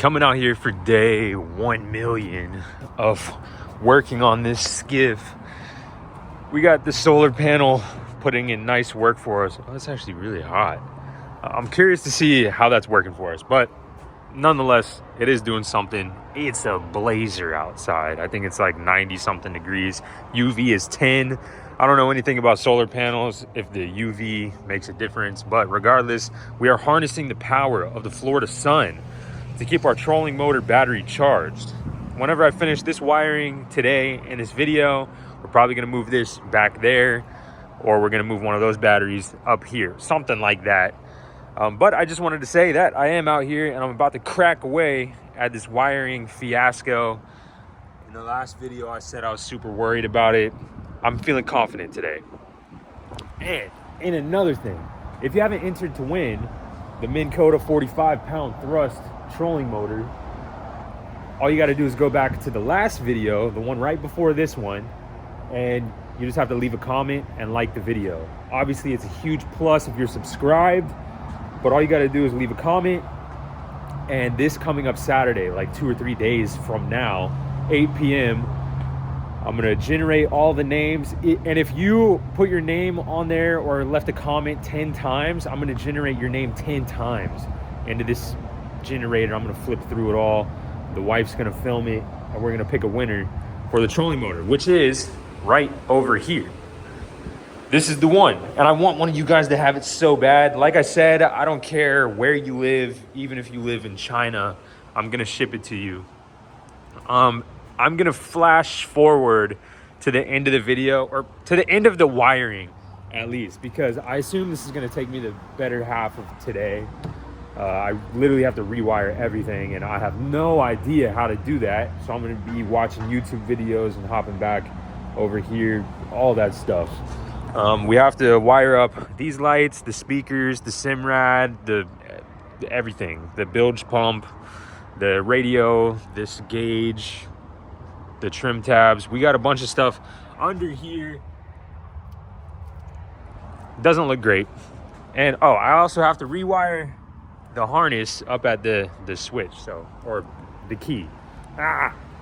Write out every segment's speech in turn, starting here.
Coming out here for day 1 million of working on this skiff. We got the solar panel putting in nice work for us. Oh, it's actually really hot. I'm curious to see how that's working for us, but nonetheless, it is doing something. It's a blazer outside. I think it's like 90 something degrees. UV is 10. I don't know anything about solar panels, if the UV makes a difference, but regardless, we are harnessing the power of the Florida sun to keep our trolling motor battery charged. Whenever I finish this wiring today in this video, we're probably gonna move this back there, or we're gonna move one of those batteries up here, something like that. But I just wanted to say that I am out here and I'm about to crack away at this wiring fiasco. In the last video, I said I was super worried about it. I'm feeling confident today. And another thing, if you haven't entered to win the Minn Kota 45-pound thrust trolling motor, all you got to do is go back to the last video, the one right before this one, and you just have to leave a comment and like the video. Obviously, it's a huge plus if you're subscribed, but all you got to do is leave a comment. And this coming up Saturday, like 2 or 3 days from now, 8 p.m., I'm gonna generate all the names. And if you put your name on there or left a comment 10 times, I'm gonna generate your name 10 times into this generator. I'm gonna flip through it all. The wife's gonna film it, and we're gonna pick a winner for the trolling motor, which is right over here. This is the one, and I want one of you guys to have it so bad. Like I said, I don't care where you live, even if you live in China, I'm gonna ship it to you. I'm gonna flash forward to the end of the video, or to the end of the wiring at least, because I assume this is gonna take me the better half of today. I literally have to rewire everything, and I have no idea how to do that. So I'm gonna be watching YouTube videos and hopping back over here, all that stuff. We have to wire up these lights, the speakers, the Simrad, the everything, the bilge pump, the radio, this gauge, the trim tabs. We got a bunch of stuff under here. Doesn't look great. And oh, I also have to rewire the harness up at the switch, so, or the key.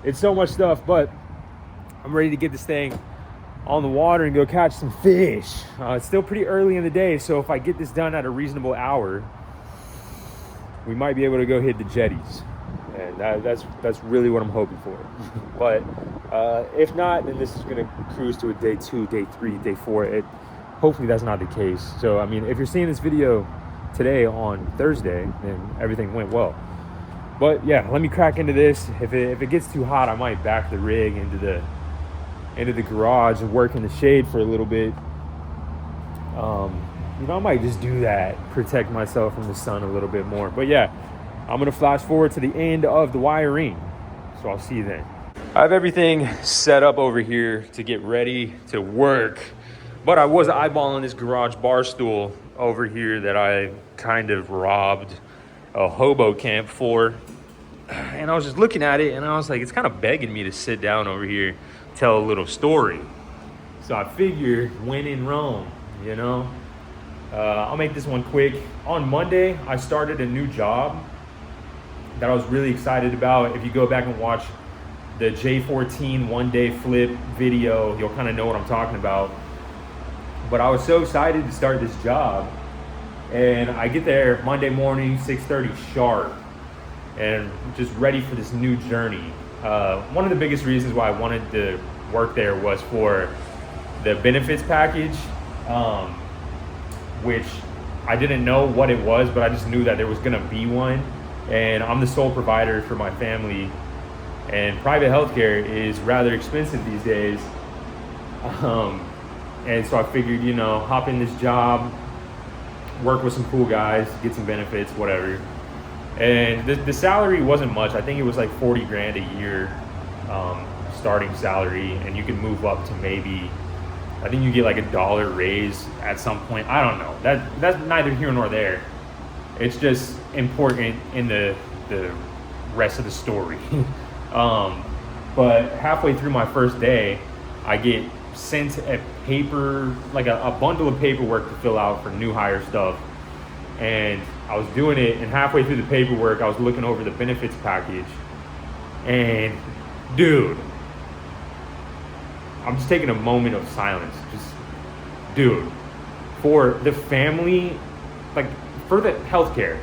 It's so much stuff, but I'm ready to get this thing on the water and go catch some fish. It's still pretty early in the day, so if I get this done at a reasonable hour, we might be able to go hit the jetties. And that's really what I'm hoping for. But if not, then this is gonna cruise to a day 2, day 3, day 4. Hopefully that's not the case. So I mean, if you're seeing this video today on Thursday, then everything went well. But yeah, let me crack into this. If it gets too hot, I might back the rig into the garage and work in the shade for a little bit. You know, I might just do that, protect myself from the sun a little bit more. But yeah, I'm gonna flash forward to the end of the wiring, so I'll see you then. I have everything set up over here to get ready to work, but I was eyeballing this garage bar stool over here that I kind of robbed a hobo camp for, and I was just looking at it and I was like, it's kind of begging me to sit down over here, tell a little story. So I figured, when in Rome, you know. I'll make this one quick. On Monday, I started a new job that I was really excited about. If you go back and watch the j14 one-day flip video, you'll kind of know what I'm talking about. But I was so excited to start this job, and I get there Monday morning, 6:30 sharp, and just ready for this new journey. One of the biggest reasons why I wanted to work there was for the benefits package, which I didn't know what it was, but I just knew that there was gonna be one. And I'm the sole provider for my family, and private healthcare is rather expensive these days. And so I figured, you know, hop in this job, work with some cool guys, get some benefits, whatever. And the salary wasn't much. I think it was like 40 grand a year starting salary, and you can move up to maybe, I think you get like $1 raise at some point. I don't know. That's neither here nor there. It's just important in the rest of the story. But halfway through my first day, I get sent a paper, like a bundle of paperwork to fill out for new hire stuff. And I was doing it, and halfway through the paperwork, I was looking over the benefits package. And dude, I'm just taking a moment of silence. Just, dude, for the family, like for the healthcare,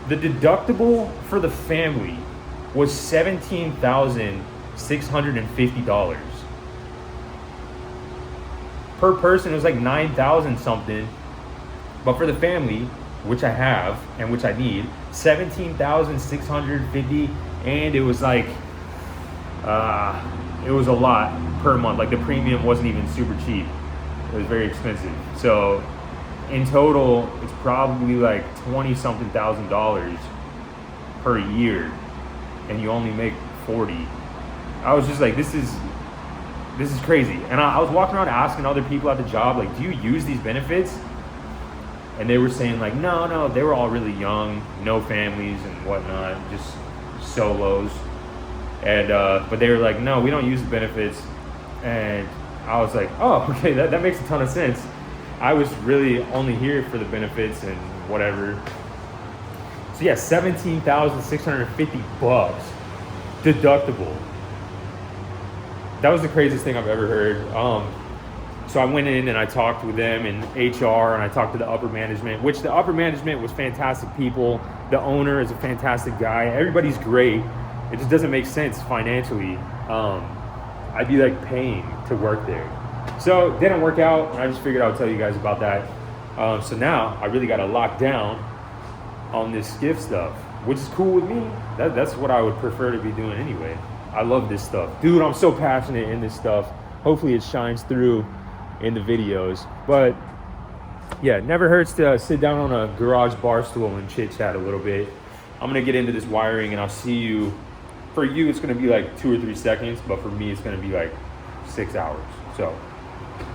the deductible for the family was $17,650. Per person, it was like 9,000 something. But for the family, which I have and which I need, 17,650, and it was like, it was a lot per month. Like the premium wasn't even super cheap. It was very expensive. So in total, it's probably like $20-something thousand per year, and you only make 40. I was just like, this is crazy. And I was walking around asking other people at the job, like, do you use these benefits? And they were saying like, no, they were all really young, no families and whatnot, just solos. And but they were like, no, we don't use the benefits. And I was like, oh, okay, that makes a ton of sense. I was really only here for the benefits and whatever. So yeah, $17,650 deductible. That was the craziest thing I've ever heard. So I went in and I talked with them in HR, and I talked to the upper management, which the upper management was fantastic people. The owner is a fantastic guy. Everybody's great. It just doesn't make sense financially. I'd be like paying to work there. So it didn't work out, and I just figured I would tell you guys about that. So now I really got to lock down on this skiff stuff, which is cool with me. That's what I would prefer to be doing anyway. I love this stuff. Dude, I'm so passionate in this stuff. Hopefully it shines through in the videos. But yeah, it never hurts to sit down on a garage bar stool and chit chat a little bit. I'm gonna get into this wiring, and I'll see you. For you, it's gonna be like 2 or 3 seconds, but for me, it's gonna be like 6 hours. So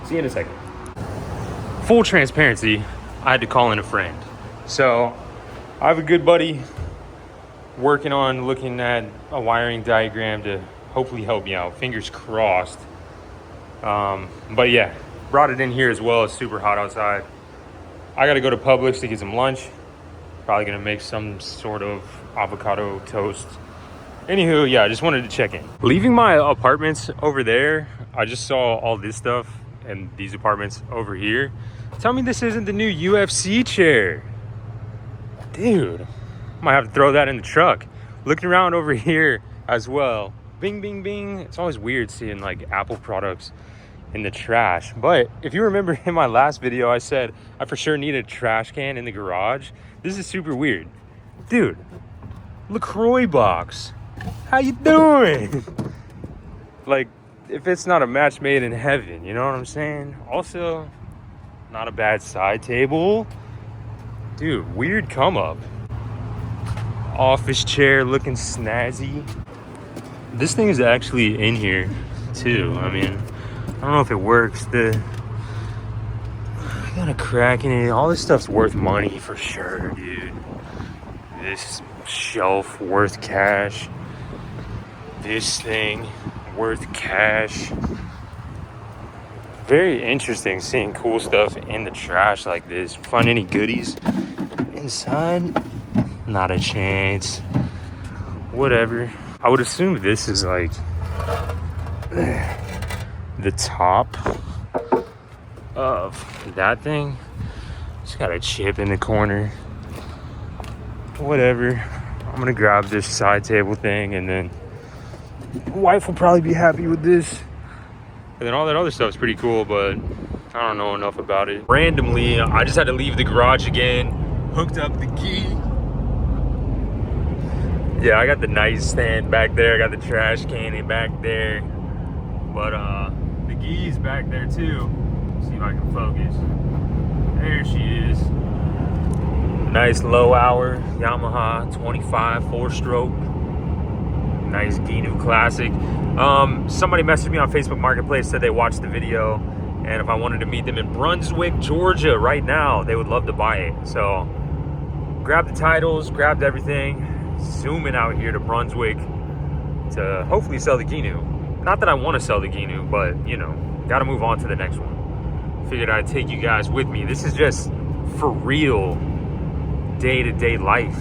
see you in a second. Full transparency, I had to call in a friend. So I have a good buddy working on looking at a wiring diagram to hopefully help me out. Fingers crossed. But yeah, brought it in here as well. It's super hot outside. I gotta go to Publix to get some lunch. Probably gonna make some sort of avocado toast. Anywho, yeah, I just wanted to check in. Leaving my apartments over there, I just saw all this stuff and these apartments over here. Tell me this isn't the new UFC chair. Dude, I might have to throw that in the truck. Looking around over here as well. Bing, bing, bing. It's always weird seeing like Apple products in the trash. But if you remember in my last video, I said I for sure need a trash can in the garage. This is super weird. Dude, LaCroix box. How you doing? Like, if it's not a match made in heaven, you know what I'm saying? Also, not a bad side table. Dude, weird come up. Office chair looking snazzy. This thing is actually in here too. I mean, I don't know if it works. I got a crack in it. All this stuff's worth money for sure, dude. This shelf worth cash. This thing worth cash. Very interesting seeing cool stuff in the trash like this. Find any goodies inside? Not a chance. Whatever. I would assume this is like the top of that thing. It's got a chip in the corner. Whatever. I'm gonna grab this side table thing, and then wife will probably be happy with this. And then all that other stuff is pretty cool, but I don't know enough about it. Randomly, I just had to leave the garage again. Hooked up the key. Yeah, I got the nightstand back there. I got the trash can in back there. But the gee's back there too. Let's see if I can focus. There she is. Nice low hour Yamaha 25 4-stroke. Nice Gheenoe Classic. Somebody messaged me on Facebook Marketplace, said they watched the video, and if I wanted to meet them in Brunswick, Georgia right now, they would love to buy it. So grabbed the titles, grabbed everything, zooming out here to Brunswick to hopefully sell the Gheenoe. Not that I want to sell the Gheenoe, but you know, got to move on to the next one. Figured I'd take you guys with me. This is just for real day-to-day life.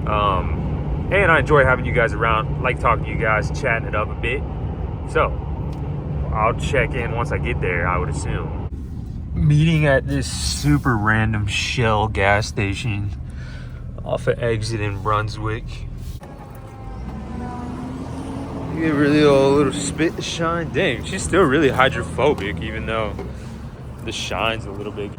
And I enjoy having you guys around, like talking to you guys, chatting it up a bit. So I'll check in once I get there, I would assume. Meeting at this super random Shell gas station off of exit in Brunswick. You get really old little spit shine. Dang, she's still really hydrophobic, even though the shine's a little big.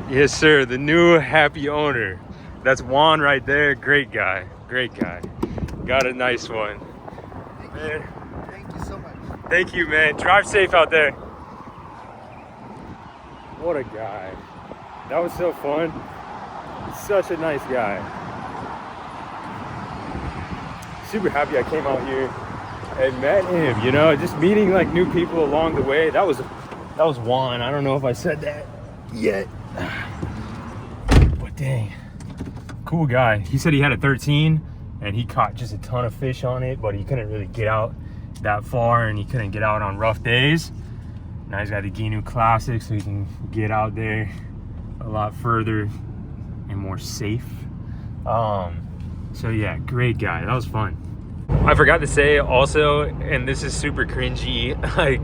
Yes, sir. The new happy owner. That's Juan right there. Great guy. Great guy. Got a nice one. Man. Thank you so much. Thank you, man. Drive safe out there. What a guy. That was so fun. Such a nice guy. Super happy I came out here and met him, you know, just meeting like new people along the way. That was Juan. I don't know if I said that yet. But dang, cool guy. He said he had a 13 and he caught just a ton of fish on it, but he couldn't really get out that far and he couldn't get out on rough days. Now he's got the Gheenoe Classic, so he can get out there a lot further and more safe. So yeah, great guy. That was fun. I forgot to say also, and this is super cringy, like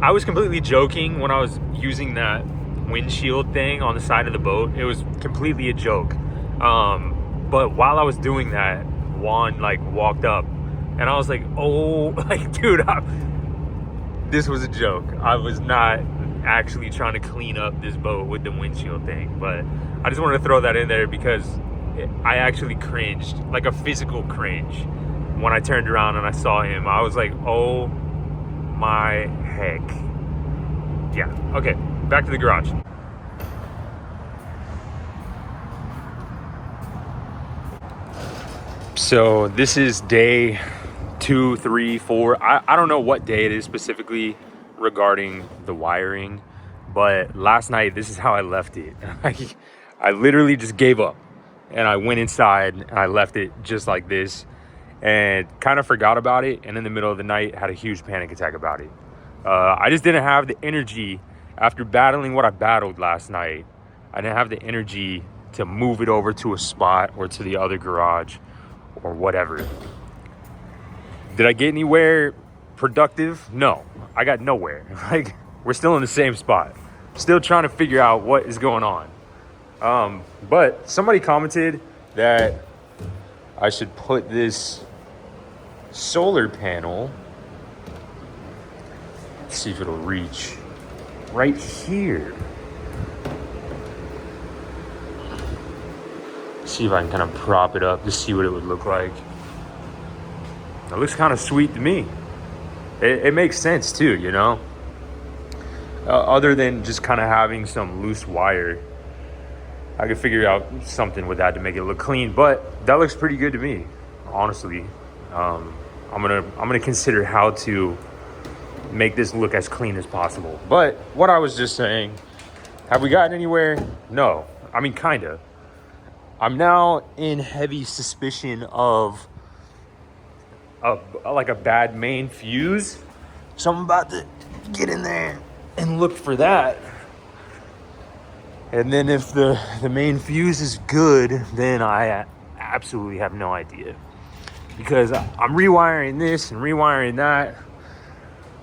I was completely joking when I was using that windshield thing on the side of the boat. It was completely a joke. But while I was doing that, Juan like walked up and I was like, oh, like dude, this was a joke. I was not actually trying to clean up this boat with the windshield thing, but I just wanted to throw that in there because I actually cringed, like a physical cringe, when I turned around and I saw him. I was like, oh my heck. Yeah, okay, back to the garage. So this is day 2, 3, 4. I don't know what day it is specifically regarding the wiring, but last night this is how I left it. I literally just gave up and I went inside and I left it just like this and kind of forgot about it, and in the middle of the night had a huge panic attack about it. I just didn't have the energy after battling what I battled last night. I didn't have the energy to move it over to a spot or to the other garage or whatever. Did I get anywhere productive? No, I got nowhere. Like, we're still in the same spot, still trying to figure out what is going on. But somebody commented that I should put this solar panel, let's see if it'll reach, right here. See if I can kind of prop it up to see what it would look like. It looks kind of sweet to me. It makes sense too, you know? Other than just kind of having some loose wire, I could figure out something with that to make it look clean, but that looks pretty good to me, honestly. I'm gonna consider how to make this look as clean as possible. But what I was just saying, have we gotten anywhere? No, I mean, kinda. I'm now in heavy suspicion of like a bad main fuse. So I'm about to get in there and look for that. And then if the main fuse is good, then I absolutely have no idea. Because I'm rewiring this and rewiring that,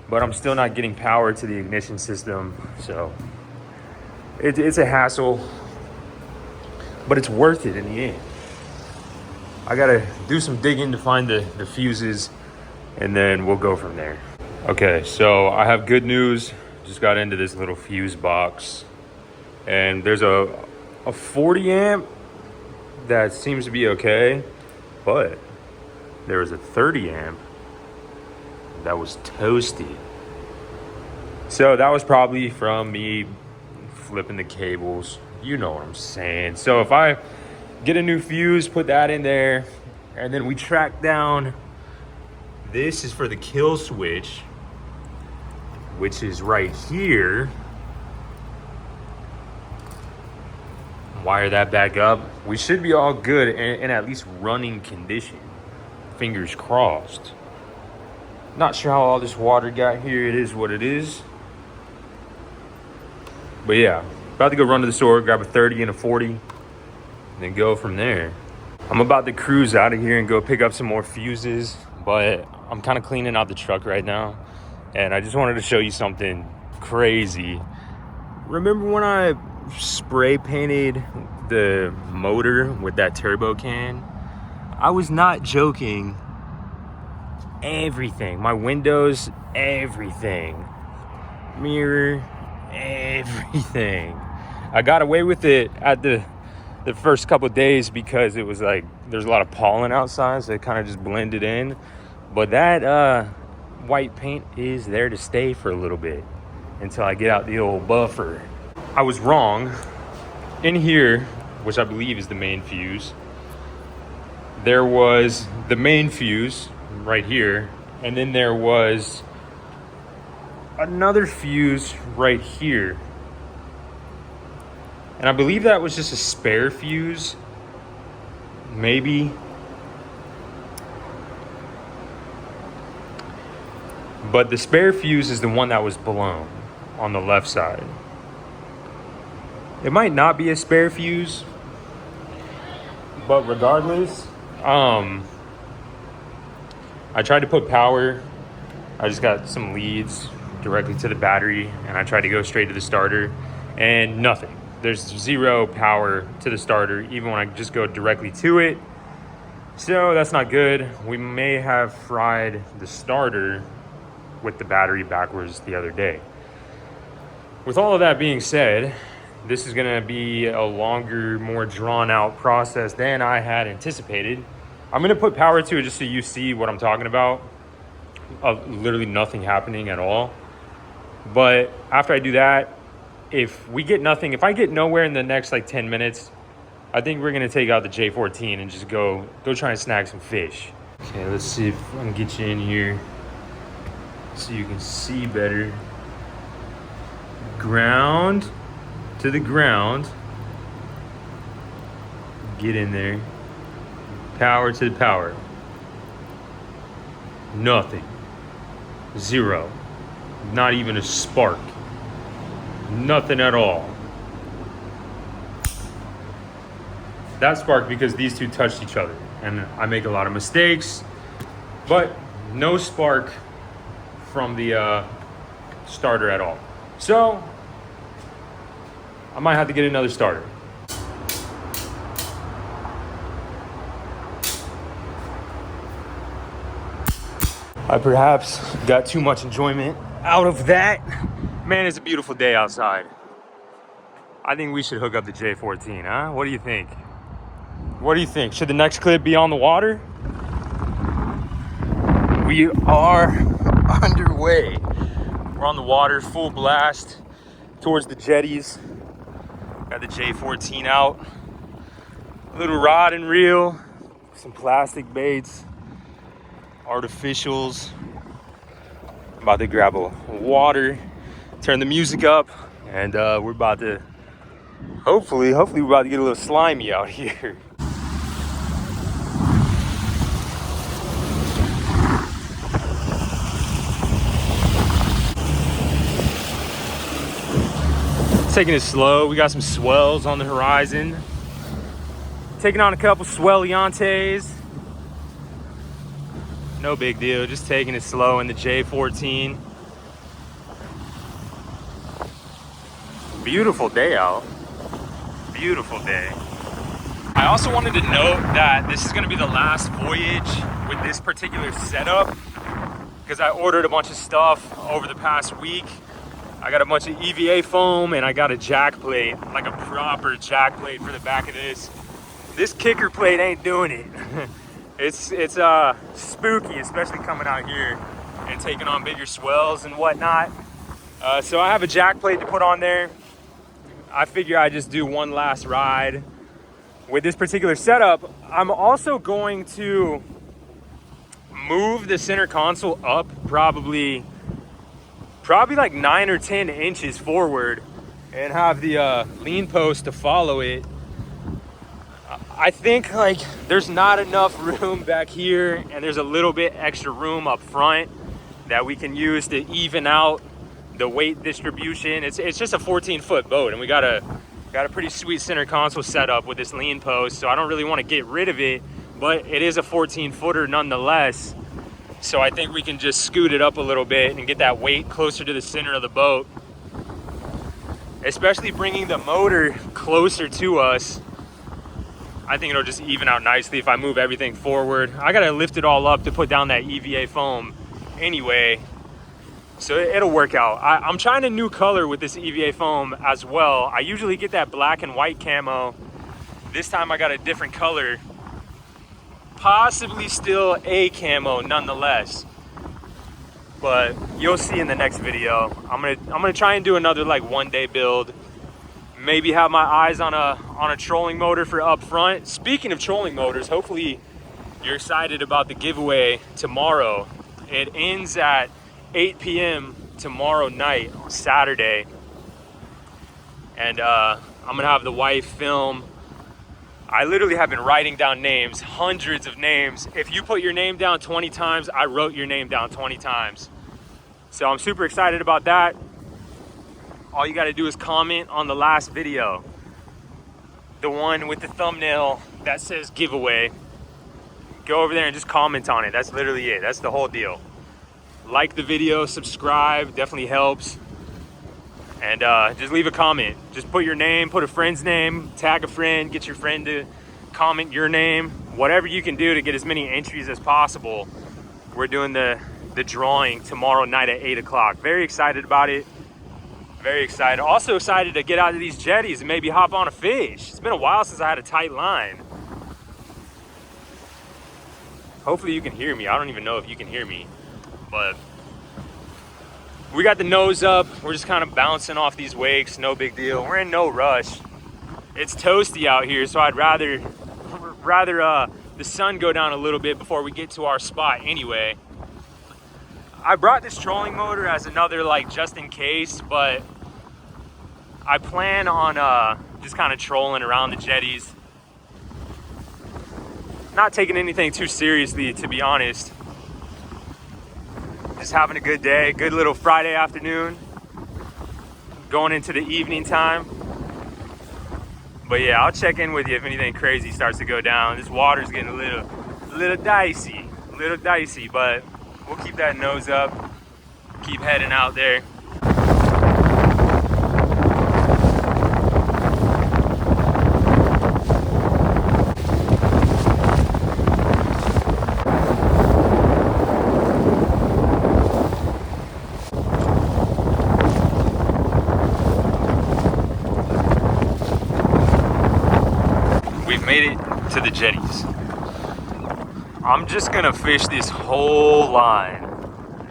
but I'm still not getting power to the ignition system. So it's a hassle, but it's worth it in the end. I gotta do some digging to find the fuses, and then we'll go from there. Okay, so I have good news. Just got into this little fuse box, and there's a 40 amp that seems to be okay, but there was a 30 amp that was toasted. So that was probably from me flipping the cables. You know what I'm saying. So if I get a new fuse, put that in there, and then we track down, this is for the kill switch, which is right here. Wire that back up. We should be all good in at least running condition. Fingers crossed. Not sure how all this water got here. It is what it is. But yeah, about to go run to the store, grab a 30 and a 40, and then go from there. I'm about to cruise out of here and go pick up some more fuses, but I'm kind of cleaning out the truck right now. And I just wanted to show you something crazy. Remember when I spray painted the motor with that turbo can? I was not joking. Everything, my windows, everything, mirror, everything. I got away with it at the first couple of days because it was like there's a lot of pollen outside, so it kind of just blended in. But that white paint is there to stay for a little bit until I get out the old buffer. I was wrong. In here, which I believe is the main fuse, there was the main fuse right here, and then there was another fuse right here, and I believe that was just a spare fuse, maybe. But the spare fuse is the one that was blown on the left side. It might not be a spare fuse, but regardless, I tried to put power. I just got some leads directly to the battery, and I tried to go straight to the starter, and nothing. There's zero power to the starter, even when I just go directly to it. So that's not good. We may have fried the starter with the battery backwards the other day. With all of that being said, this is gonna be a longer, more drawn out process than I had anticipated. I'm gonna put power to it just so you see what I'm talking about. Literally nothing happening at all. But after I do that, if I get nowhere in the next like 10 minutes, I think we're gonna take out the j14 and just go try and snag some fish. Okay, let's see if I can get you in here so you can see better. Ground to the ground. Get in there. Power to the power. Nothing. Zero. Not even a spark. Nothing at all. That sparked because these two touched each other, and I make a lot of mistakes, but no spark from the starter at all. So I might have to get another starter. I perhaps got too much enjoyment out of that. Man, it's a beautiful day outside. I think we should hook up the j14, huh? What do you think? What do you think? Should the next clip be on the water? We are underway. We're on the water, full blast towards the jetties. Got the j14 out. A little rod and reel, some plastic baits, artificials. I'm about to grab a water, turn the music up, and we're about to, hopefully we're about to get a little slimy out here. Taking it slow. We got some swells on the horizon. Taking on a couple swelliantes. No big deal, just taking it slow in the j14. Beautiful day out. Beautiful day. I also wanted to note that this is gonna be the last voyage with this particular setup because I ordered a bunch of stuff over the past week. I got a bunch of EVA foam and I got a jack plate, like a proper jack plate for the back of this. This kicker plate ain't doing it. It's spooky, especially coming out here and taking on bigger swells and whatnot. So I have a jack plate to put on there. I figure I just do one last ride with this particular setup. I'm also going to move the center console up probably like 9 or 10 inches forward and have the lean post to follow it. I think there's not enough room back here and there's a little bit extra room up front that we can use to even out the weight distribution. It's just a 14-foot boat, and we got a pretty sweet center console setup with this lean post, so I don't really want to get rid of it, but it is a 14-footer nonetheless. So I think we can just scoot it up a little bit and get that weight closer to the center of the boat, especially bringing the motor closer to us. I think it'll just even out nicely if I move everything forward. I gotta lift it all up to put down that EVA foam anyway, so it'll work out. I'm trying a new color with this EVA foam as well. I usually get that black and white camo. This time I got a different color, possibly still a camo nonetheless, but you'll see in the next video. I'm gonna try and do another like 1-day build. Maybe have my eyes on a trolling motor for up front. Speaking of trolling motors, hopefully you're excited about the giveaway tomorrow. It ends at 8 p.m. tomorrow night, on Saturday. And I'm gonna have the wife film. I literally have been writing down names, hundreds of names. If you put your name down 20 times, I wrote your name down 20 times. So I'm super excited about that. All you gotta do is comment on the last video, the one with the thumbnail that says giveaway. Go over there and just comment on it. That's literally it. That's the whole deal. Like the video, subscribe, definitely helps. And just leave a comment. Just put your name, put a friend's name, tag a friend, get your friend to comment your name. Whatever you can do to get as many entries as possible. We're doing the drawing tomorrow night at 8 o'clock. Very excited about it. Very excited. Also excited to get out of these jetties and maybe hop on a fish. It's been a while since I had a tight line. Hopefully you can hear me. I don't even know if you can hear me, but we got the nose up. We're just kind of bouncing off these wakes. No big deal. We're in no rush. It's toasty out here, so I'd rather the sun go down a little bit before we get to our spot anyway. I brought this trolling motor as another like just in case, but I plan on just kind of trolling around the jetties. Not taking anything too seriously, to be honest. Just having a good day, good little Friday afternoon, going into the evening time. But yeah, I'll check in with you if anything crazy starts to go down. This water's getting a little dicey, but we'll keep that nose up, keep heading out there. We've made it to the jetties. I'm just gonna fish this whole line.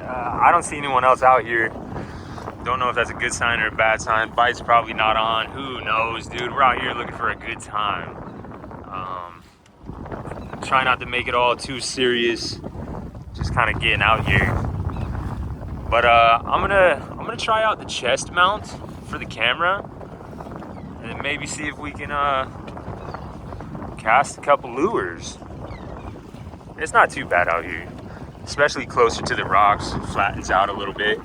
I don't see anyone else out here. Don't know if that's a good sign or a bad sign. Bite's probably not on. Who knows, dude? We're out here looking for a good time. Try not to make it all too serious. Just kind of getting out here. But I'm gonna try out the chest mount for the camera, and then maybe see if we can cast a couple lures. It's not too bad out here, especially closer to the rocks. It flattens out a little bit.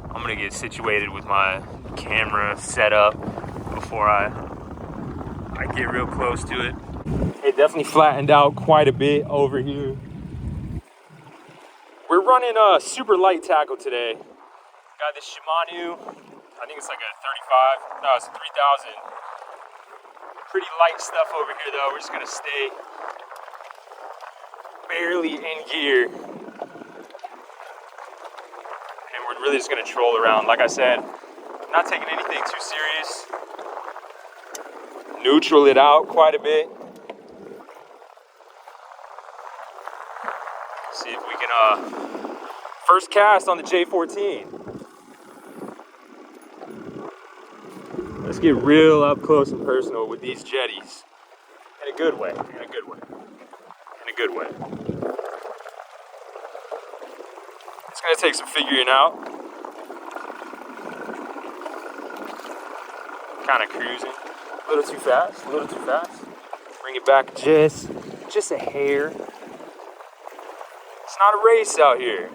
I'm gonna get situated with my camera set up before I get real close to it. It definitely flattened out quite a bit over here. We're running a super light tackle today. Got this Shimano, I think it's like a 35, no, it's a 3000. Pretty light stuff over here though. We're just gonna stay barely in gear, and we're really just gonna troll around. Like I said, not taking anything too serious. Neutral it out quite a bit. See if we can first cast on the j14. Let's get real up close and personal with these jetties. In a good way, in a good way. In a good way. It's gonna take some figuring out. Kind of cruising. A little too fast, a little too fast. Bring it back just a hair. It's not a race out here.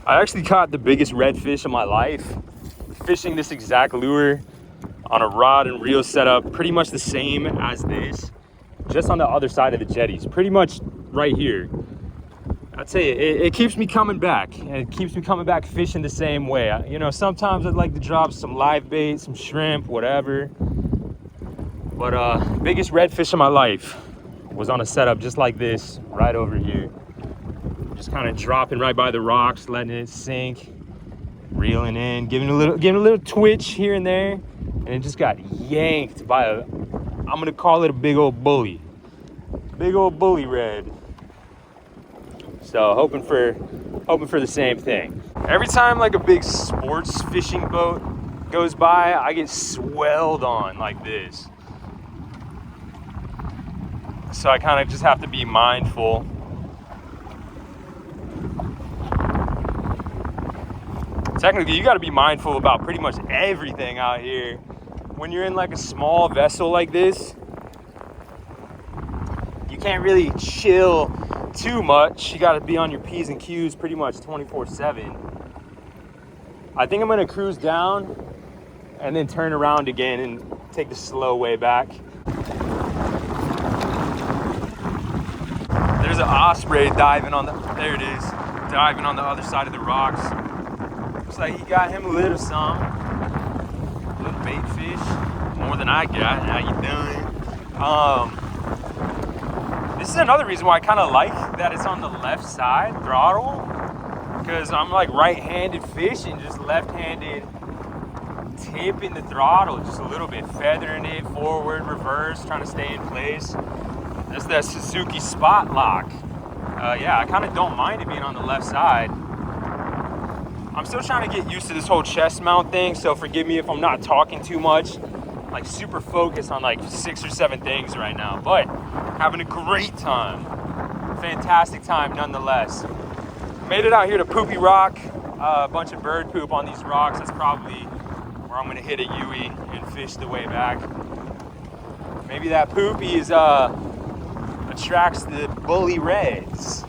I actually caught the biggest redfish of my life fishing this exact lure on a rod and reel setup, pretty much the same as this, just on the other side of the jetties, pretty much right here. I'd say it keeps me coming back, and it keeps me coming back fishing the same way. You know, sometimes I'd like to drop some live bait, some shrimp, whatever. But biggest redfish of my life was on a setup just like this, right over here. Just kind of dropping right by the rocks, letting it sink, reeling in, giving a little twitch here and there, and it just got yanked by a, I'm gonna call it a big old bully red. So hoping for the same thing. Every time like a big sports fishing boat goes by, I get swelled on like this. So I kind of just have to be mindful. Technically, you got to be mindful about pretty much everything out here. When you're in like a small vessel like this, you can't really chill too much. You got to be on your P's and Q's pretty much 24/7. I think I'm going to cruise down and then turn around again and take the slow way back. There's an osprey diving on there it is, diving on the other side of the rocks. Looks like he got him a little bait fish, more than I got. How you doing? This is another reason why I kind of like that it's on the left side throttle, because I'm like right-handed fishing, just left-handed tipping the throttle just a little bit, feathering it forward, reverse, trying to stay in place. That's that Suzuki Spot Lock. Yeah, I kind of don't mind it being on the left side. I'm still trying to get used to this whole chest mount thing, so forgive me if I'm not talking too much. Like super focused on like 6 or 7 things right now, but having a great time. Fantastic time nonetheless. Made it out here to Poopy Rock. A bunch of bird poop on these rocks. That's probably where I'm gonna hit a Yui and fish the way back. Maybe that poopy is attracts the bully reds.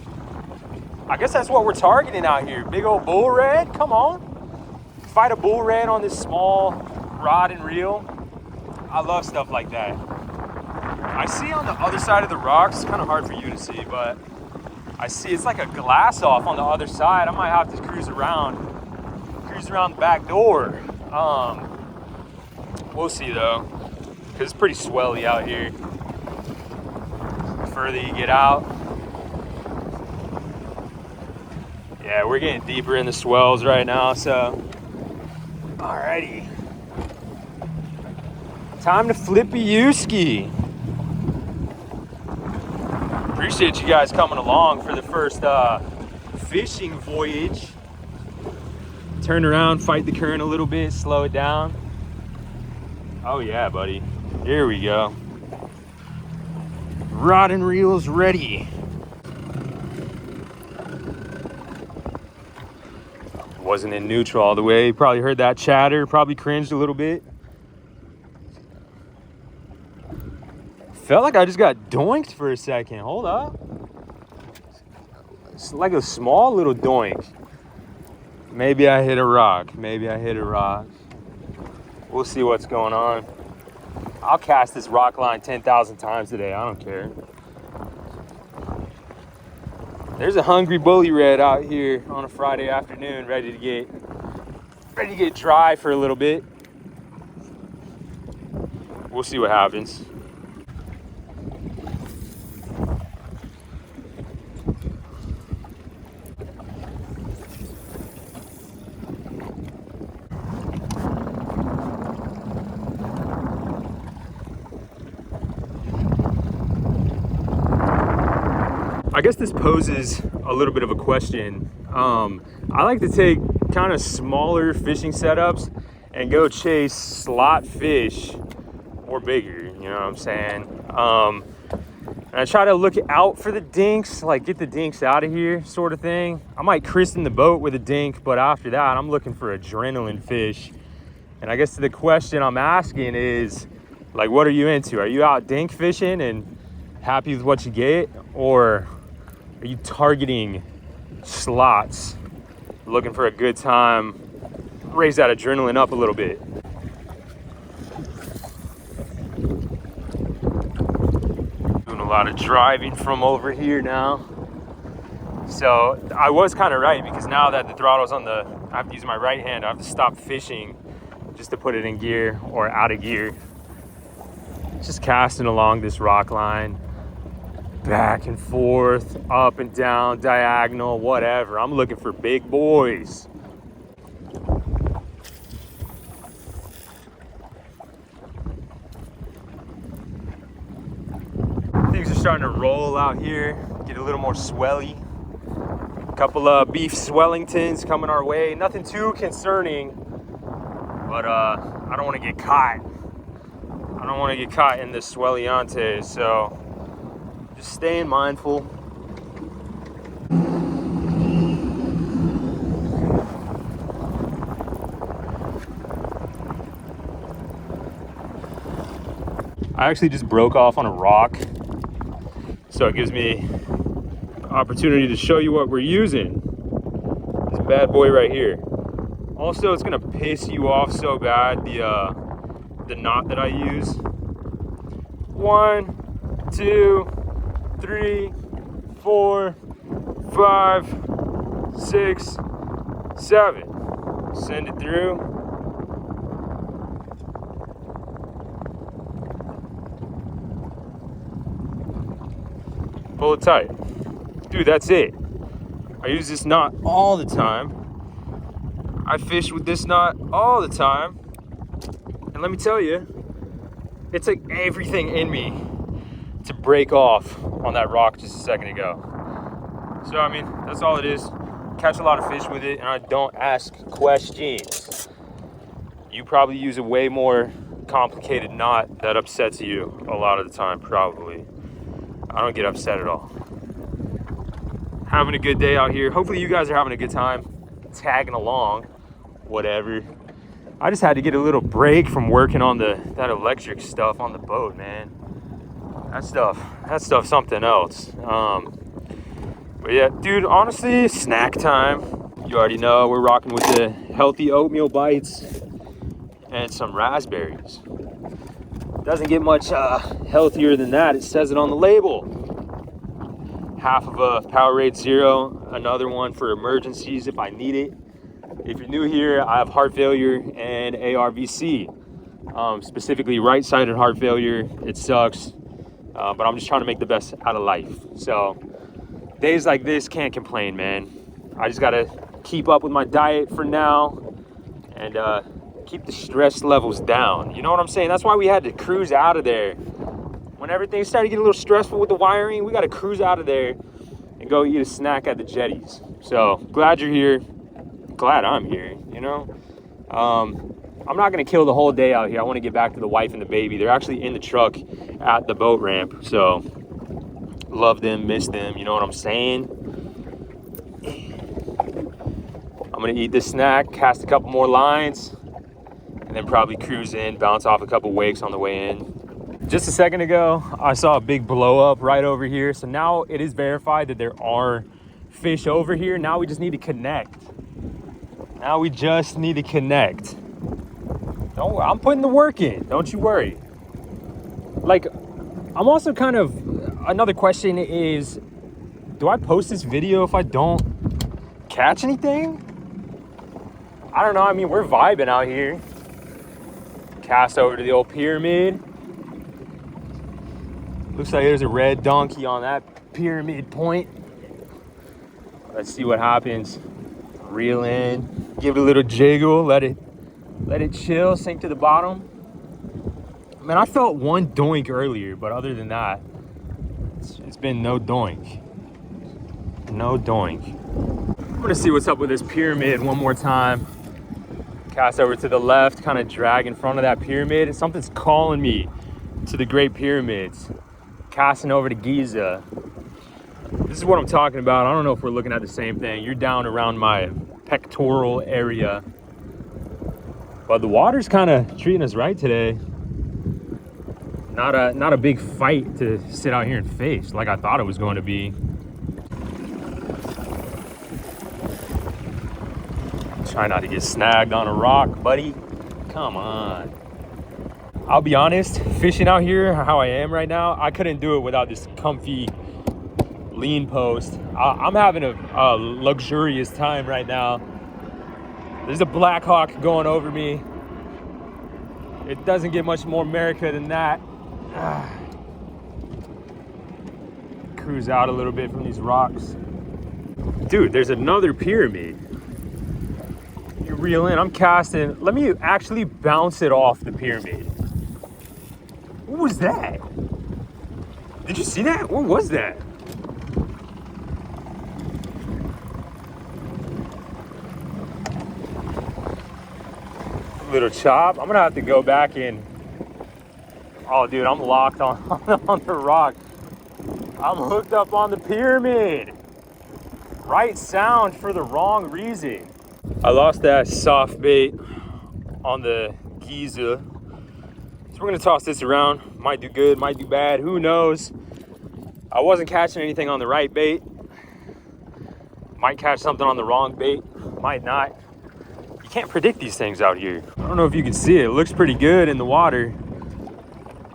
I guess that's what we're targeting out here. Big old bull red, come on. Fight a bull red on this small rod and reel. I love stuff like that. I see on the other side of the rocks, it's kind of hard for you to see, but I see it's like a glass off on the other side. I might have to cruise around the back door. We'll see though, because it's pretty swelly out here. The further you get out, yeah, we're getting deeper in the swells right now, so alrighty. Time to flippy Yuski. Appreciate you guys coming along for the first fishing voyage. Turn around, fight the current a little bit, slow it down. Oh yeah, buddy. Here we go. Rod and reel's ready. Wasn't in neutral all the way. Probably heard that chatter, probably cringed a little bit. Felt like I just got doinked for a second. Hold up. It's like a small little doink. Maybe I hit a rock. Maybe I hit a rock. We'll see what's going on. I'll cast this rock line 10,000 times today. I don't care. There's a hungry bully red out here on a Friday afternoon, ready to get dry for a little bit. We'll see what happens. I guess this poses a little bit of a question. I like to take kind of smaller fishing setups and go chase slot fish or bigger, you know what I'm saying? And I try to look out for the dinks, like get the dinks out of here sort of thing. I might christen the boat with a dink, but after that, I'm looking for adrenaline fish. And I guess the question I'm asking is, like, what are you into? Are you out dink fishing and happy with what you get? Or are you targeting slots, looking for a good time, raise that adrenaline up a little bit? Doing a lot of driving from over here now. So I was kind of right, because now that the throttle's on I have to use my right hand. I have to stop fishing just to put it in gear or out of gear. Just casting along this rock line, back and forth, up and down, diagonal, whatever. I'm looking for big boys. Things are starting to roll out here, get a little more swelly. A couple of beef Swellingtons coming our way. Nothing too concerning, but I don't want to get caught. I don't want to get caught in this Swelliante, so just staying mindful. I actually just broke off on a rock, so it gives me opportunity to show you what we're using. This bad boy right here. Also, it's gonna piss you off so bad, the knot that I use. 1, 2, 3, 4, 5, 6, 7. Send it through. Pull it tight. Dude, that's it. I use this knot all the time. I fish with this knot all the time. And let me tell you, it took everything in me to break off on that rock just a second ago. So, I mean, that's all it is. Catch a lot of fish with it, and I don't ask questions. You probably use a way more complicated knot that upsets you a lot of the time, probably. I don't get upset at all. Having a good day out here. Hopefully you guys are having a good time tagging along, whatever. I just had to get a little break from working on that electric stuff on the boat, man. That stuff's something else. But yeah, dude, honestly, snack time. You already know we're rocking with the healthy oatmeal bites and some raspberries. Doesn't get much healthier than that. It says it on the label. Half of a Powerade Zero, another one for emergencies if I need it. If you're new here, I have heart failure and ARVC. Specifically right-sided heart failure. It sucks, but I'm just trying to make the best out of life. So days like this, can't complain, man. I just gotta keep up with my diet for now and keep the stress levels down. You know what I'm saying? That's why we had to cruise out of there. When everything started to get a little stressful with the wiring, we got to cruise out of there and go eat a snack at the jetties. So glad you're here. Glad I'm here, you know? I'm not going to kill the whole day out here. I want to get back to the wife and the baby. They're actually in the truck at the boat ramp. So love them, miss them. You know what I'm saying? I'm going to eat this snack, cast a couple more lines, and then probably cruise in, bounce off a couple wakes on the way in. Just a second ago, I saw a big blow up right over here. So now it is verified that there are fish over here. Now we just need to connect. Now we just need to connect. Don't, I'm putting the work in. Don't you worry. Like, I'm also kind of, another question is, do I post this video if I don't catch anything? I don't know. I mean, we're vibing out here. Cast over to the old pyramid. Looks like there's a red donkey on that pyramid point. Let's see what happens. Reel in, give it a little jiggle, let it chill, sink to the bottom. Man, I felt one doink earlier, but other than that, it's been no doink. No doink. I'm gonna see what's up with this pyramid one more time. Cast over to the left, kind of drag in front of that pyramid. Something's calling me to the Great Pyramids. Casting over to Giza. This is what I'm talking about. I don't know if we're looking at the same thing. You're down around my pectoral area. But the water's kind of treating us right today. Not a big fight to sit out here and face like I thought it was going to be. Try not to get snagged on a rock, buddy. Come on. I'll be honest, fishing out here how I am right now, I couldn't do it without this comfy lean post. I'm having a luxurious time right now. There's a Black Hawk going over me. It doesn't get much more America than that. Cruise out a little bit from these rocks. Dude, there's another pyramid. You reel in, I'm casting. Let me actually bounce it off the pyramid. What was that? Did you see that? What was that? Little chop. I'm gonna have to go back in. Oh, dude, I'm locked on the rock. I'm hooked up on the pyramid. Right sound for the wrong reason. I lost that soft bait on the Giza. So we're gonna toss this around. Might do good, might do bad, who knows? I wasn't catching anything on the right bait. Might catch something on the wrong bait, might not. You can't predict these things out here. I don't know if you can see it. It looks pretty good in the water.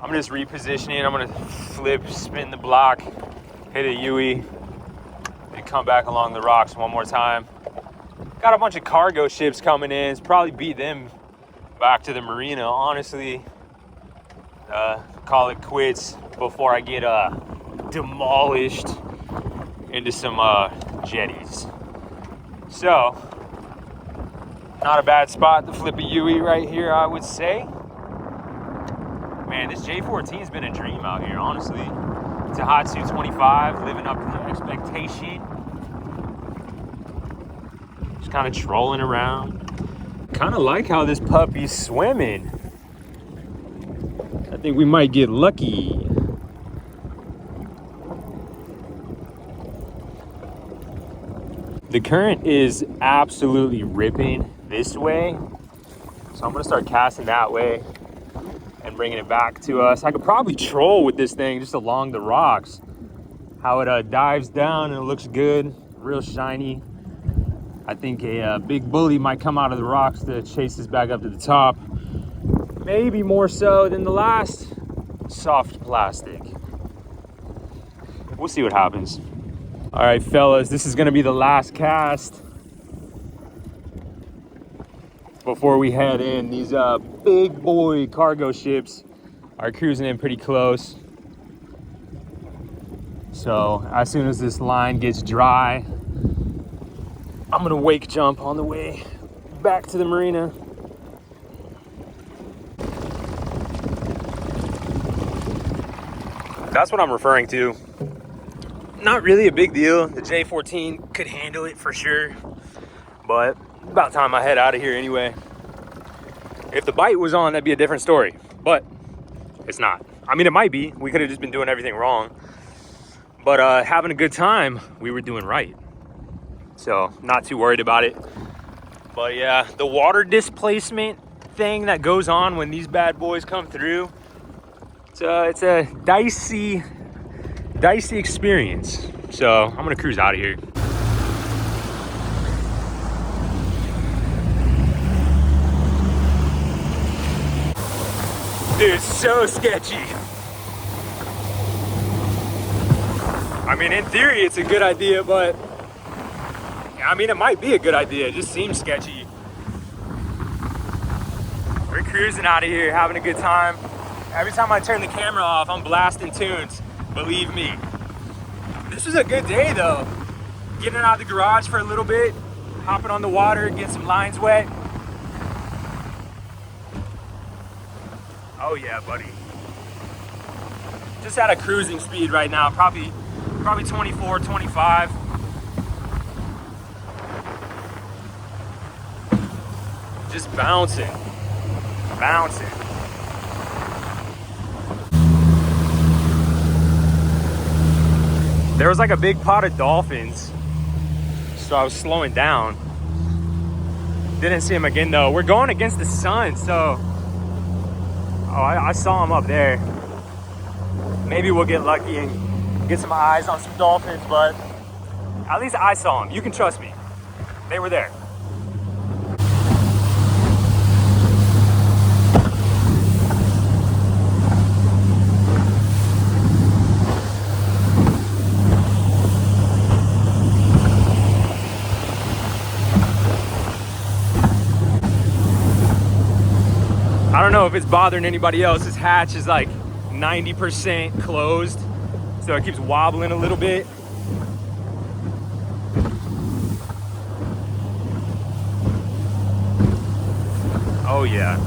I'm just repositioning. I'm gonna flip, spin the block, hit a Yui, and come back along the rocks one more time. Got a bunch of cargo ships coming in. It's probably beat them back to the marina, honestly. Call it quits before I get demolished into some jetties. So, not a bad spot to flip a Yui right here, I would say. Man, this J14's been a dream out here, honestly. It's a hot 225, living up to expectation. Just kind of trolling around. Kind of like how this puppy's swimming. I think we might get lucky. The current is absolutely ripping this way. So I'm gonna start casting that way and bringing it back to us. I could probably troll with this thing just along the rocks. How it dives down and it looks good, real shiny. I think a big bully might come out of the rocks to chase this back up to the top. Maybe more so than the last soft plastic. We'll see what happens. All right, fellas, this is gonna be the last cast before we head in. These big boy cargo ships are cruising in pretty close. So as soon as this line gets dry, I'm gonna wake jump on the way back to the marina. That's what I'm referring to. Not really a big deal. The J14 could handle it for sure, but about time I head out of here anyway. If the bite was on, that'd be a different story, but it's not. I mean, it might be. We could have just been doing everything wrong, but having a good time, we were doing right. So not too worried about it. But yeah, the water displacement thing that goes on when these bad boys come through, it's a dicey experience. So I'm gonna cruise out of here. Dude, so sketchy. I mean, in theory, it's a good idea, but I mean, it might be a good idea. It just seems sketchy. We're cruising out of here, having a good time. Every time I turn the camera off, I'm blasting tunes. Believe me. This was a good day, though. Getting out of the garage for a little bit, hopping on the water, getting some lines wet. Oh yeah, buddy. Just at a cruising speed right now, probably 24, 25. Just bouncing. There was like a big pot of dolphins, so I was slowing down. Didn't see him again though. We're going against the sun, so I saw him up there. Maybe we'll get lucky and get some eyes on some dolphins, but at least I saw them. You can trust me. They were there. I don't know if it's bothering anybody else. This hatch is like 90% closed, so it keeps wobbling a little bit. Oh yeah.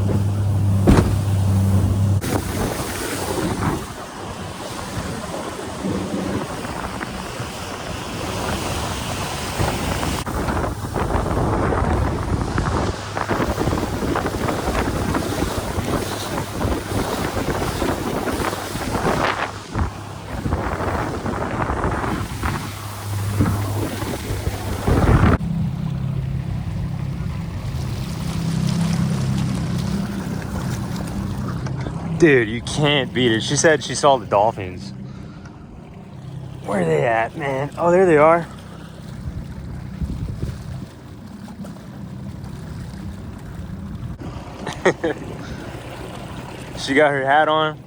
Dude, you can't beat it. She said she saw the dolphins. Where are they at, man? Oh, there they are. She got her hat on.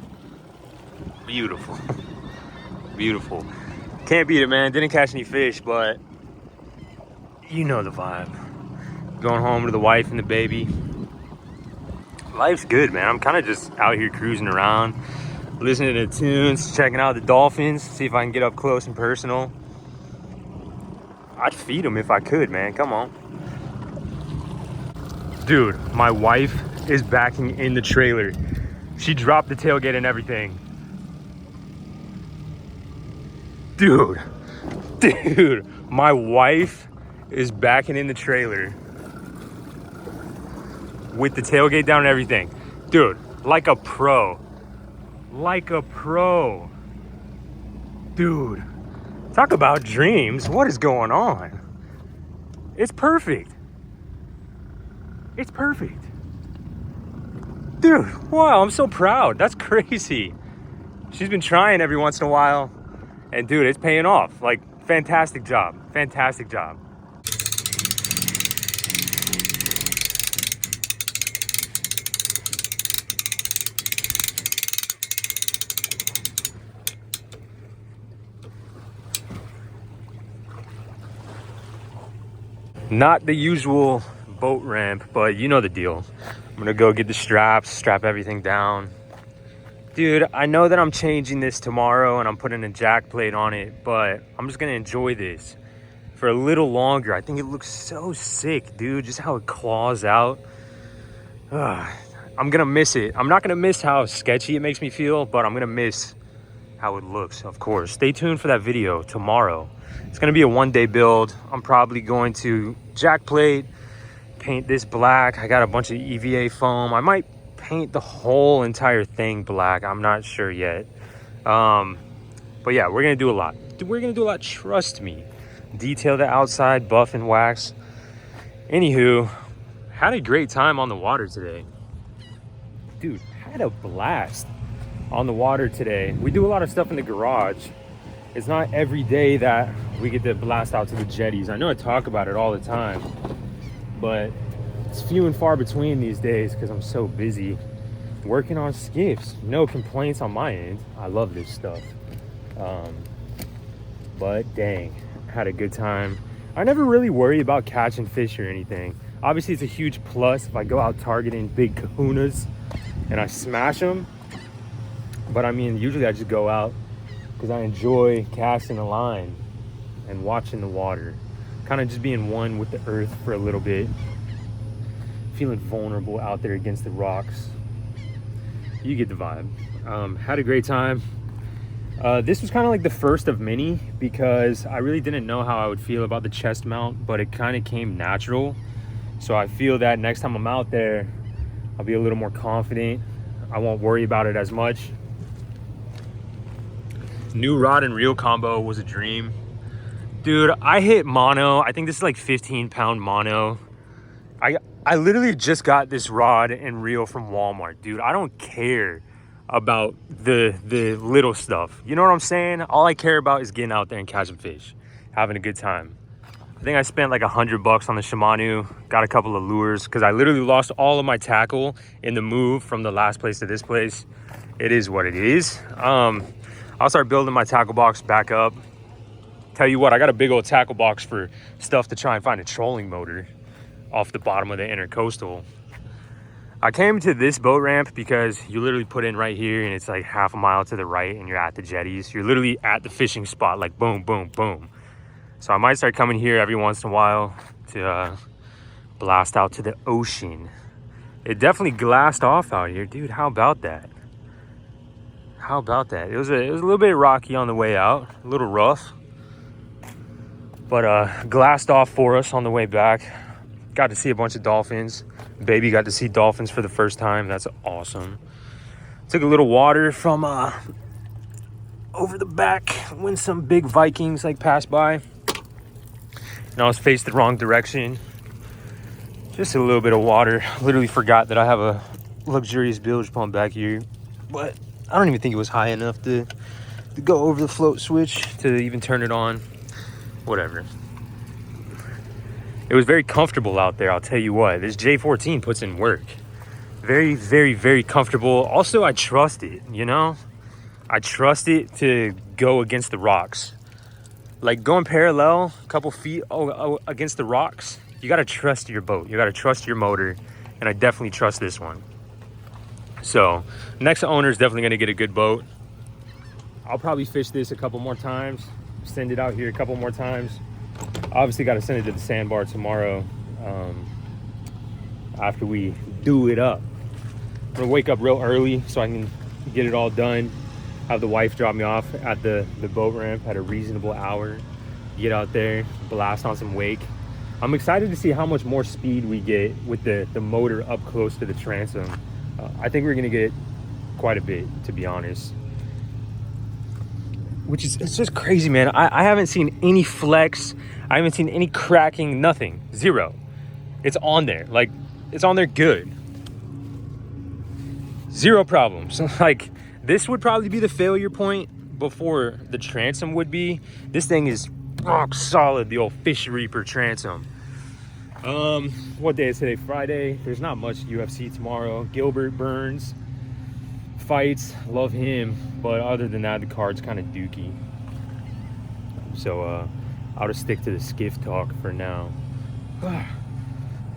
Beautiful. Beautiful. Can't beat it, man. Didn't catch any fish, but you know the vibe. Going home to the wife and the baby. Life's good, man. I'm kind of just out here cruising around, listening to tunes, checking out the dolphins, see if I can get up close and personal. I'd feed them if I could, man. Come on. Dude, my wife is backing in the trailer. She dropped the tailgate and everything. Dude, my wife is backing in the trailer with the tailgate down and everything. Dude, like a pro. Dude, talk about dreams. What is going on? It's perfect. Dude, wow, I'm so proud. That's crazy. She's been trying every once in a while, and dude, it's paying off. Like, fantastic job. Not the usual boat ramp, but you know the deal. I'm gonna go get the straps, strap everything down. Dude, I know that I'm changing this tomorrow and I'm putting a jack plate on it, but I'm just gonna enjoy this for a little longer. I think it looks so sick, dude, just how it claws out. I'm gonna miss it. I'm not gonna miss how sketchy it makes me feel, but I'm gonna miss how it looks, of course. Stay tuned for that video tomorrow. It's gonna be a one-day build. I'm probably going to jack plate, paint this black. I got a bunch of EVA foam. I might paint the whole entire thing black. I'm not sure yet. But yeah, we're gonna do a lot. Trust me. Detail the outside, buff and wax. Anywho, had a great time on the water today. Dude, had a blast on the water today. We do a lot of stuff in the garage. It's not every day that we get to blast out to the jetties. I know I talk about it all the time, but it's few and far between these days because I'm so busy. working on skiffs. No complaints on my end. I love this stuff. But dang, had a good time. I never really worry about catching fish or anything. Obviously, it's a huge plus if I go out targeting big kahunas and I smash them. But I mean, usually I just go out because I enjoy casting a line and watching the water. Kind of just being one with the earth for a little bit. Feeling vulnerable out there against the rocks. You get the vibe. Had a great time. This was kind of like the first of many because I really didn't know how I would feel about the chest mount, but it kind of came natural. So I feel that next time I'm out there, I'll be a little more confident. I won't worry about it as much. New rod and reel combo was a dream. Dude, I hit mono. I think this is like 15-pound mono. I literally just got this rod and reel from Walmart, dude. I don't care about the little stuff. You know what I'm saying? All I care about is getting out there and catching fish, having a good time. I think I spent like $100 on the Shimano, got a couple of lures because I literally lost all of my tackle in the move from the last place to this place. It is what it is. I'll start building my tackle box back up. Tell you what, I got a big old tackle box for stuff to try and find a trolling motor off the bottom of the intercoastal. I came to this boat ramp because you literally put in right here and it's like half a mile to the right and you're at the jetties. You're literally at the fishing spot, like boom, boom, boom. So I might start coming here every once in a while to blast out to the ocean. It definitely glassed off out here, dude. How about that? How about that? It was a little bit rocky on the way out, a little rough, but glassed off for us on the way back. Got to see a bunch of dolphins. Baby got to see dolphins for the first time. That's awesome. Took a little water from over the back when some big Vikings like passed by. And I was faced the wrong direction. Just a little bit of water. Literally forgot that I have a luxurious bilge pump back here, but I don't even think it was high enough to go over the float switch to even turn it on. Whatever. It was very comfortable out there, I'll tell you what. This J14 puts in work. Very, very, very comfortable. Also, I trust it, you know? I trust it to go against the rocks. Like going parallel, a couple feet against the rocks, you gotta trust your boat. You gotta trust your motor, and I definitely trust this one. So, next owner is definitely gonna get a good boat. I'll probably fish this a couple more times, send it out here a couple more times. Obviously got to send it to the sandbar tomorrow after we do it up. I'm gonna wake up real early so I can get it all done. Have the wife drop me off at the boat ramp at a reasonable hour. Get out there, blast on some wake. I'm excited to see how much more speed we get with the motor up close to the transom. I think we're gonna get quite a bit, to be honest. Which is, it's just crazy, man. I haven't seen any flex. I haven't seen any cracking, nothing, zero. It's on there, like, it's on there good. Zero problems. Like, this would probably be the failure point before the transom would be. This thing is rock solid, the old Fish Reaper transom. What day is today? Friday. There's not much UFC tomorrow. Gilbert Burns fights, love him, but other than that, the card's kind of dookie. So I'll just stick to the skiff talk for now.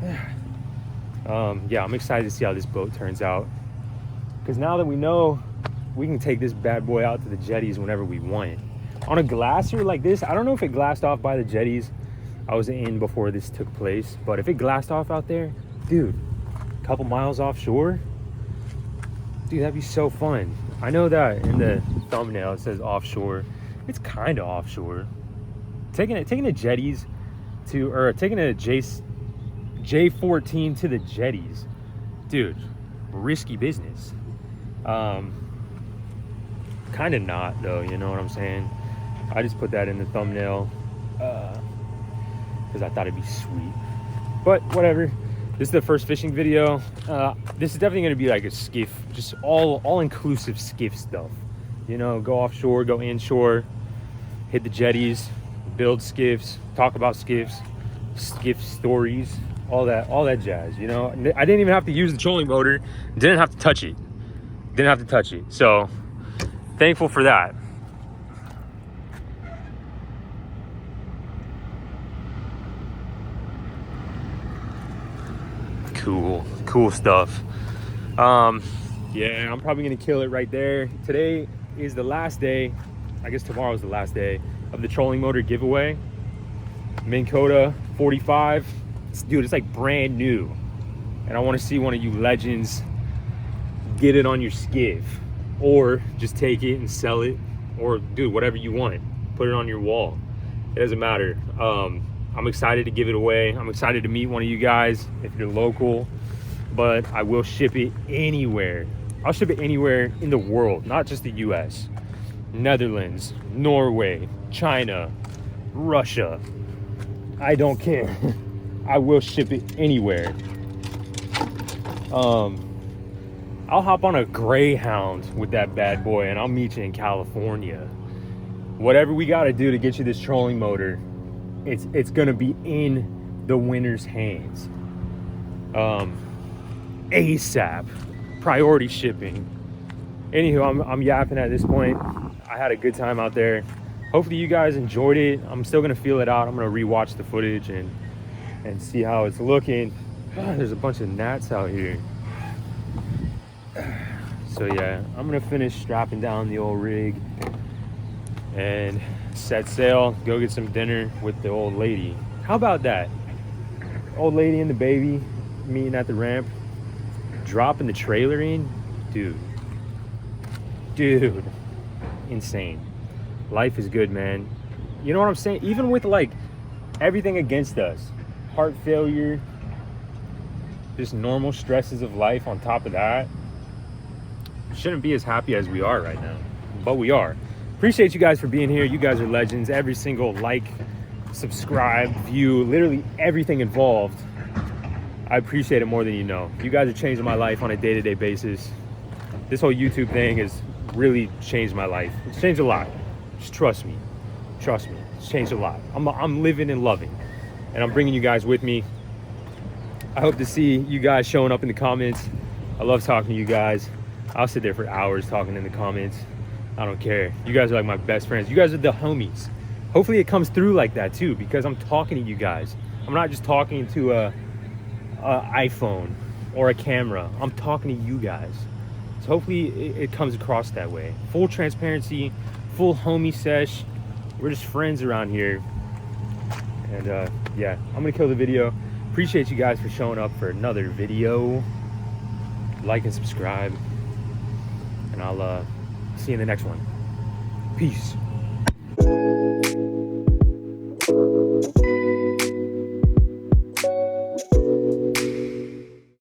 Yeah, I'm excited to see how this boat turns out, because now that we know, we can take this bad boy out to the jetties whenever we want. On a glacier like this, I don't know if it glassed off by the jetties I was in before this took place, but if it glassed off out there, dude, a couple miles offshore, dude, that'd be so fun. I know that in the thumbnail it says offshore. It's kind of offshore. Taking the jetties to, or taking a J14 to the jetties, dude, risky business. Kind of not though, you know what I'm saying? I just put that in the thumbnail because I thought it'd be sweet. But whatever. This is the first fishing video. This is definitely going to be like a skiff, just all-inclusive skiff stuff. You know, go offshore, go inshore, hit the jetties, build skiffs, talk about skiffs, skiff stories, all that jazz. You know, I didn't even have to use the trolling motor, didn't have to touch it. Didn't have to touch it. So thankful for that. Cool stuff. Yeah, I'm probably gonna kill it right there. Today is the last day, I guess tomorrow is the last day of the trolling motor giveaway. Minn Kota 45. Dude, it's like brand new. And I want to see one of you legends get it on your skiff, or just take it and sell it, or do whatever you want. Put it on your wall. It doesn't matter. I'm excited to give it away. I'm excited to meet one of you guys if you're local, but I will ship it anywhere. I'll ship it anywhere in the world, not just the US. Netherlands, Norway, China, Russia. I don't care. I will ship it anywhere. I'll hop on a Greyhound with that bad boy and I'll meet you in California. Whatever we got to do to get you this trolling motor, it's gonna be in the winner's hands. ASAP, priority shipping. Anywho, I'm yapping at this point. I had a good time out there. Hopefully you guys enjoyed it. I'm still gonna feel it out. I'm gonna rewatch the footage and see how it's looking. God, there's a bunch of gnats out here. So yeah, I'm gonna finish strapping down the old rig and set sail, go get some dinner with the old lady. How about that? Old lady and the baby meeting at the ramp, dropping the trailer in. Dude, insane. Life is good, man. You know what I'm saying? Even with like everything against us, heart failure, just normal stresses of life on top of that, shouldn't be as happy as we are right now, but we are. Appreciate you guys for being here. You guys are legends. Every single like, subscribe, view, literally everything involved, I appreciate it more than you know. You guys are changing my life on a day-to-day basis. This whole YouTube thing has really changed my life. It's changed a lot. Just trust me. It's changed a lot. I'm living and loving, and I'm bringing you guys with me. I hope to see you guys showing up in the comments. I love talking to you guys. I'll sit there for hours talking in the comments. I don't care. You guys are like my best friends. You guys are the homies. Hopefully it comes through like that too, because I'm talking to you guys. I'm not just talking to a iPhone or a camera. I'm talking to you guys. So hopefully it comes across that way. Full transparency, full homie sesh. We're just friends around here. And yeah, I'm gonna kill the video. Appreciate you guys for showing up for another video. Like and subscribe, and I'll see you in the next one. Peace.